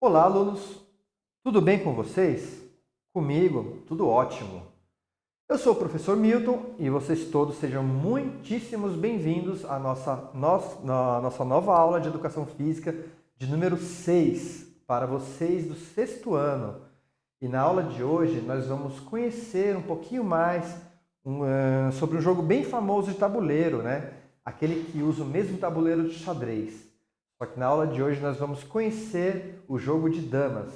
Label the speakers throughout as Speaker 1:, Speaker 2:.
Speaker 1: Olá, alunos! Tudo bem com vocês? Comigo, tudo ótimo. Eu sou o professor Milton e vocês todos sejam muitíssimos bem-vindos à na nossa nova aula de Educação Física de número 6 para vocês do sexto ano. E na aula de hoje nós vamos conhecer um pouquinho mais sobre um jogo bem famoso de tabuleiro, né? Aquele que usa o mesmo tabuleiro de xadrez. Só que na aula de hoje nós vamos conhecer o jogo de damas.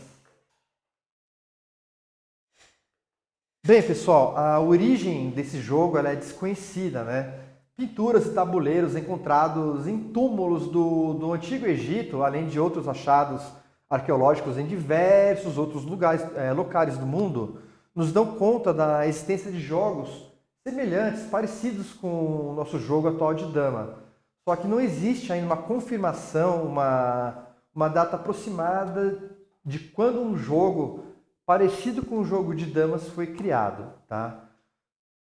Speaker 1: Bem, pessoal, a origem desse jogo ela é desconhecida, né? Pinturas e tabuleiros encontrados em túmulos do Antigo Egito, além de outros achados arqueológicos em diversos outros locais do mundo, nos dão conta da existência de jogos semelhantes, parecidos com o nosso jogo atual de dama. Só que não existe ainda uma confirmação, uma data aproximada de quando um jogo parecido com o jogo de damas foi criado. Tá?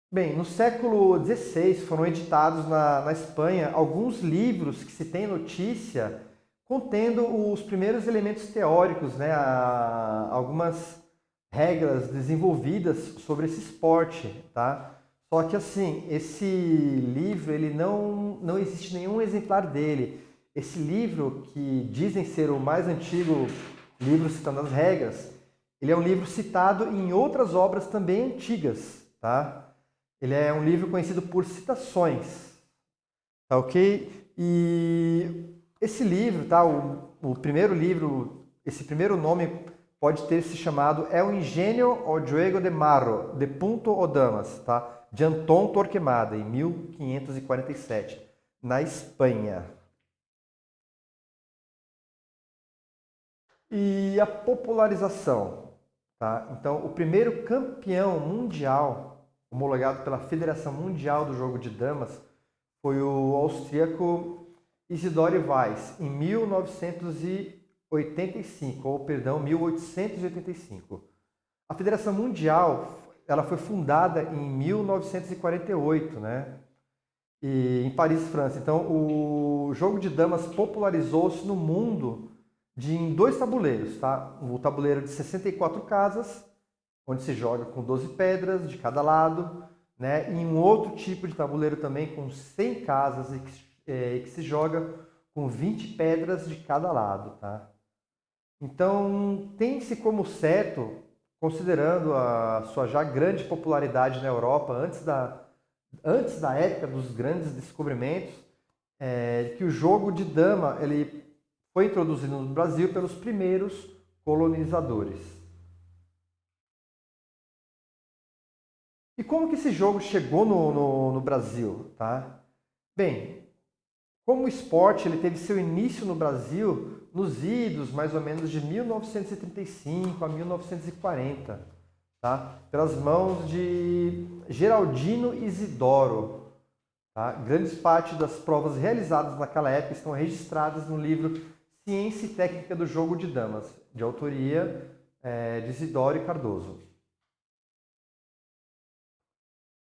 Speaker 1: Bem, no século XVI foram editados na Espanha alguns livros que se tem notícia contendo os primeiros elementos teóricos, né, algumas regras desenvolvidas sobre esse esporte. Tá? Só que assim, esse livro ele não existe nenhum exemplar dele. Esse livro, que dizem ser o mais antigo livro citando as regras, ele é um livro citado em outras obras também antigas, tá? Ele é um livro conhecido por citações, tá ok? E esse livro, tá? O primeiro livro, esse primeiro nome pode ter se chamado El Ingenio o Juego de Marro, de Punto o Damas, tá? De Anton Torquemada, em 1547, na Espanha. E a popularização, tá? Então, o primeiro campeão mundial, homologado pela Federação Mundial do Jogo de Damas, foi o austríaco Isidore Weiss, em 1885. A Federação Mundial ela foi fundada em 1948, né? Em Paris, França. Então, o jogo de damas popularizou-se no mundo em dois tabuleiros, tá? O tabuleiro de 64 casas, onde se joga com 12 pedras de cada lado, né? E um outro tipo de tabuleiro também com 100 casas e que se joga com 20 pedras de cada lado, tá? Então, tem-se como certo, considerando a sua já grande popularidade na Europa antes da época dos grandes descobrimentos, que o jogo de dama ele foi introduzido no Brasil pelos primeiros colonizadores. E como que esse jogo chegou no Brasil? Tá? Bem, como o esporte ele teve seu início no Brasil nos idos mais ou menos de 1935 a 1940, tá? Pelas mãos de Geraldino Isidoro. Tá? Grandes parte das provas realizadas naquela época estão registradas no livro Ciência e Técnica do Jogo de Damas, de autoria de Isidoro e Cardoso.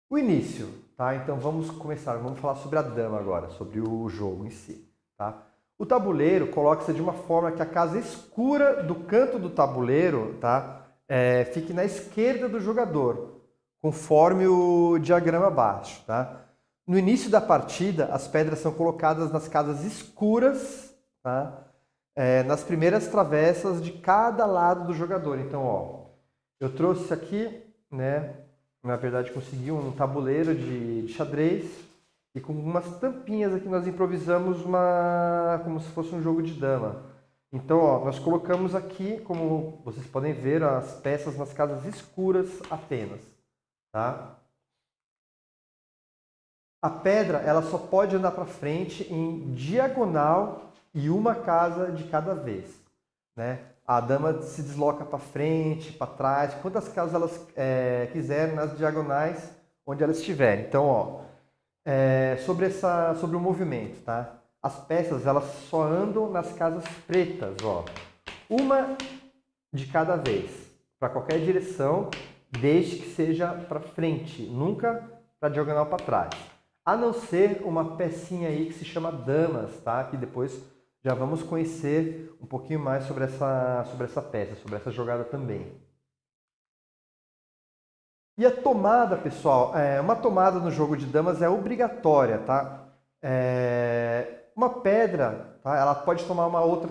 Speaker 1: O início, tá? Então vamos começar, vamos falar sobre a dama agora, sobre o jogo em si, tá? O tabuleiro coloca-se de uma forma que a casa escura do canto do tabuleiro, tá? Fique na esquerda do jogador, conforme o diagrama abaixo, tá? No início da partida, as pedras são colocadas nas casas escuras, tá? Nas primeiras travessas de cada lado do jogador. Então, ó, eu trouxe aqui, né? Na verdade, consegui um tabuleiro de xadrez e com umas tampinhas aqui nós improvisamos como se fosse um jogo de dama. Então, ó, nós colocamos aqui, como vocês podem ver, as peças nas casas escuras apenas, tá? A pedra ela só pode andar para frente em diagonal e uma casa de cada vez, né? A dama se desloca para frente, para trás, quantas casas elas quiserem nas diagonais onde elas estiverem. Então, ó, sobre o movimento, tá? As peças elas só andam nas casas pretas, ó, uma de cada vez, para qualquer direção, desde que seja para frente, nunca para diagonal para trás. A não ser uma pecinha aí que se chama damas, tá? Que depois já vamos conhecer um pouquinho mais sobre essa peça, sobre essa jogada também. E a tomada, pessoal, uma tomada no jogo de damas é obrigatória, tá? Uma pedra, tá? Ela pode tomar uma outra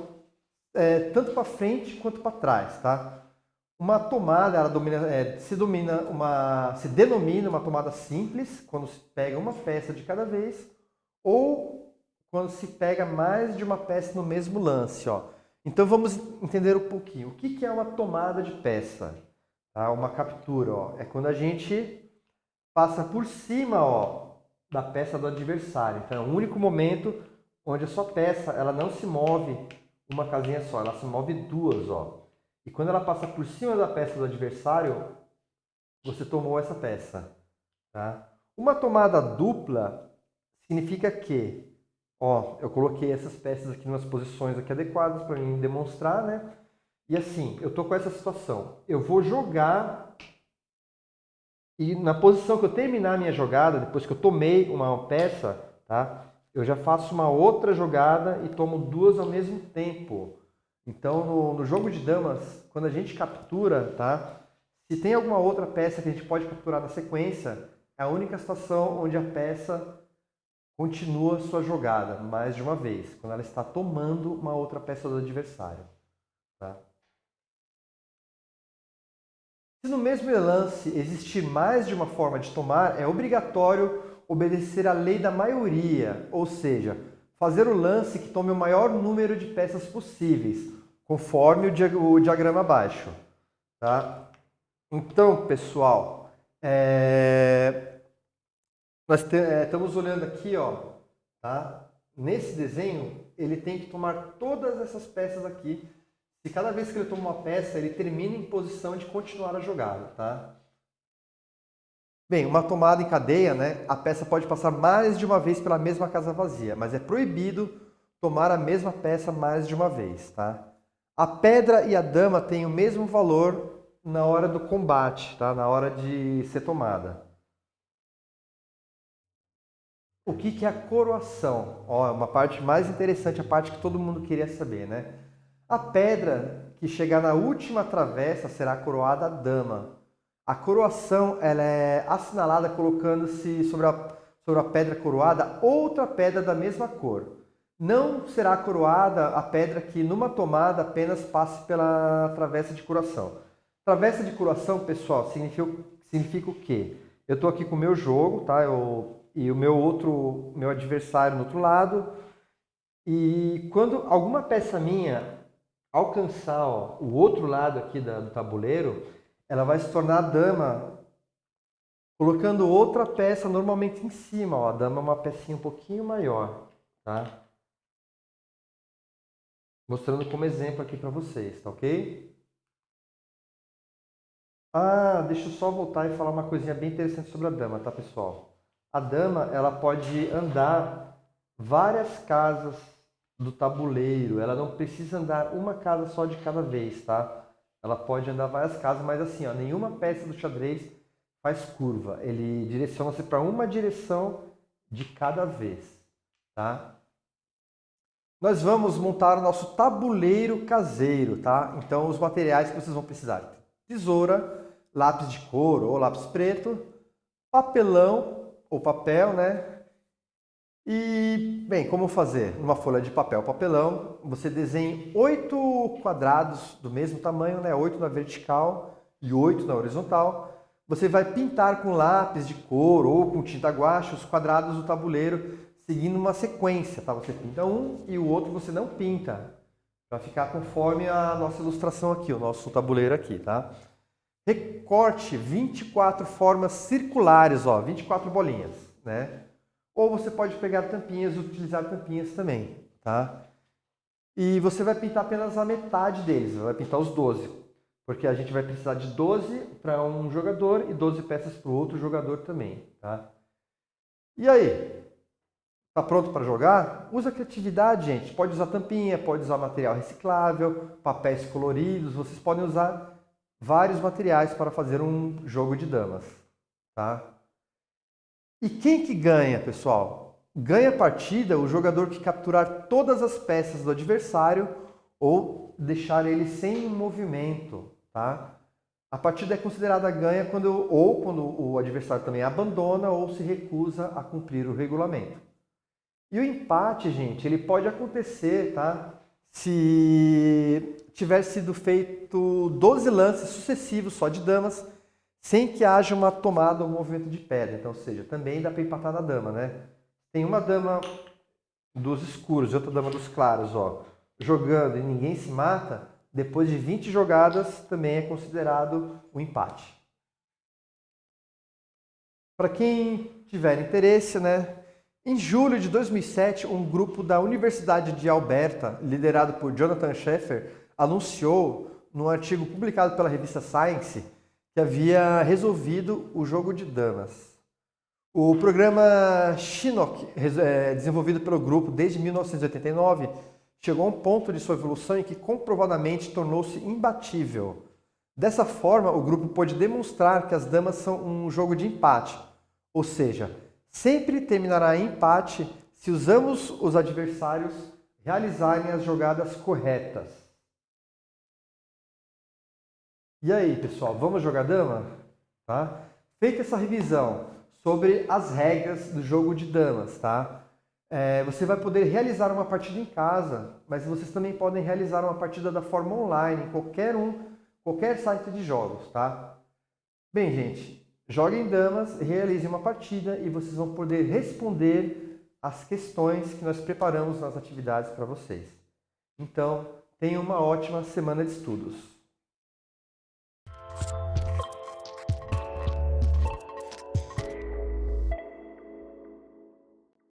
Speaker 1: tanto para frente quanto para trás, tá? Uma tomada, ela se denomina uma tomada simples, quando se pega uma peça de cada vez, ou quando se pega mais de uma peça no mesmo lance, ó. Então vamos entender um pouquinho. O que é uma tomada de peça? Tá? Uma captura, ó. É quando a gente passa por cima, ó, da peça do adversário. Então é o único momento onde a sua peça ela não se move uma casinha só, ela se move duas, ó. E quando ela passa por cima da peça do adversário, você tomou essa peça. Tá? Uma tomada dupla significa que, ó, eu coloquei essas peças aqui em umas posições aqui adequadas para mim demonstrar, né? E assim, eu tô com essa situação. Eu vou jogar e na posição que eu terminar a minha jogada, depois que eu tomei uma peça, tá? Eu já faço uma outra jogada e tomo duas ao mesmo tempo. Então, no jogo de damas, quando a gente captura, tá? Se tem alguma outra peça que a gente pode capturar na sequência, é a única situação onde a peça continua sua jogada mais de uma vez, quando ela está tomando uma outra peça do adversário. Tá? Se no mesmo lance existir mais de uma forma de tomar, é obrigatório obedecer à lei da maioria, ou seja, fazer o lance que tome o maior número de peças possíveis, conforme o diagrama abaixo. Tá? Então, pessoal, nós estamos olhando aqui, ó, tá? Nesse desenho, ele tem que tomar todas essas peças aqui. Se cada vez que ele toma uma peça, ele termina em posição de continuar a jogada, tá? Bem, uma tomada em cadeia, né? A peça pode passar mais de uma vez pela mesma casa vazia, mas é proibido tomar a mesma peça mais de uma vez, tá? A pedra e a dama têm o mesmo valor na hora do combate, tá? Na hora de ser tomada. O que é a coroação? Ó, uma parte mais interessante, a parte que todo mundo queria saber, né? A pedra que chegar na última travessa será coroada a dama. A coroação ela é assinalada colocando-se sobre a pedra coroada outra pedra da mesma cor. Não será coroada a pedra que numa tomada apenas passe pela travessa de coroação. Travessa de coroação, pessoal, significa o quê? Eu estou aqui com o meu jogo, tá? E o meu adversário no outro lado. E quando alguma peça minha alcançar, ó, o outro lado aqui do tabuleiro, ela vai se tornar a dama, colocando outra peça normalmente em cima. Ó. A dama é uma pecinha um pouquinho maior, tá? Mostrando como exemplo aqui para vocês, tá ok? Ah, deixa eu só voltar e falar uma coisinha bem interessante sobre a dama, tá, pessoal? A dama, ela pode andar várias casas do tabuleiro. Ela não precisa andar uma casa só de cada vez, tá? Ela pode andar várias casas, mas assim, ó, nenhuma peça do xadrez faz curva. Ele direciona-se para uma direção de cada vez, tá? Nós vamos montar o nosso tabuleiro caseiro, tá? Então, os materiais que vocês vão precisar: tesoura, lápis de cor ou lápis preto, papelão ou papel, né? E, bem, como fazer? Numa folha de papel papelão, você desenha 8 quadrados do mesmo tamanho, né? 8 na vertical e 8 na horizontal. Você vai pintar com lápis de cor ou com tinta guache os quadrados do tabuleiro, seguindo uma sequência, tá? Você pinta um e o outro você não pinta, para ficar conforme a nossa ilustração aqui, o nosso tabuleiro aqui, tá? Recorte 24 formas circulares, ó, 24 bolinhas, né? Ou você pode pegar tampinhas e utilizar tampinhas também, tá? E você vai pintar apenas a metade deles, vai pintar os 12, porque a gente vai precisar de 12 para um jogador e 12 peças para o outro jogador também, tá? E aí? Tá pronto para jogar? Usa criatividade, gente. Pode usar tampinha, pode usar material reciclável, papéis coloridos, vocês podem usar vários materiais para fazer um jogo de damas, tá? E quem que ganha, pessoal? ganha a partida o jogador que capturar todas as peças do adversário ou deixar ele sem movimento, tá? A partida é considerada ganha quando o adversário também abandona ou se recusa a cumprir o regulamento. E o empate, gente, ele pode acontecer, tá? Se tiver sido feito 12 lances sucessivos só de damas, sem que haja uma tomada ou movimento de pedra. Então, ou seja, também dá para empatar na dama, né? Tem uma dama dos escuros e outra dama dos claros, ó, jogando e ninguém se mata, depois de 20 jogadas também é considerado um empate. Para quem tiver interesse, né? Em julho de 2007, um grupo da Universidade de Alberta, liderado por Jonathan Sheffer, anunciou, num artigo publicado pela revista Science, que havia resolvido o jogo de damas. O programa Chinook, desenvolvido pelo grupo desde 1989, chegou a um ponto de sua evolução em que comprovadamente tornou-se imbatível. Dessa forma, o grupo pôde demonstrar que as damas são um jogo de empate, ou seja, sempre terminará em empate se ambos os adversários realizarem as jogadas corretas. E aí, pessoal, vamos jogar dama? Tá? Feita essa revisão sobre as regras do jogo de damas, tá? Você vai poder realizar uma partida em casa, mas vocês também podem realizar uma partida da forma online, em qualquer site de jogos, tá? Bem, gente, joguem damas, realizem uma partida e vocês vão poder responder as questões que nós preparamos nas atividades para vocês. Então, tenham uma ótima semana de estudos.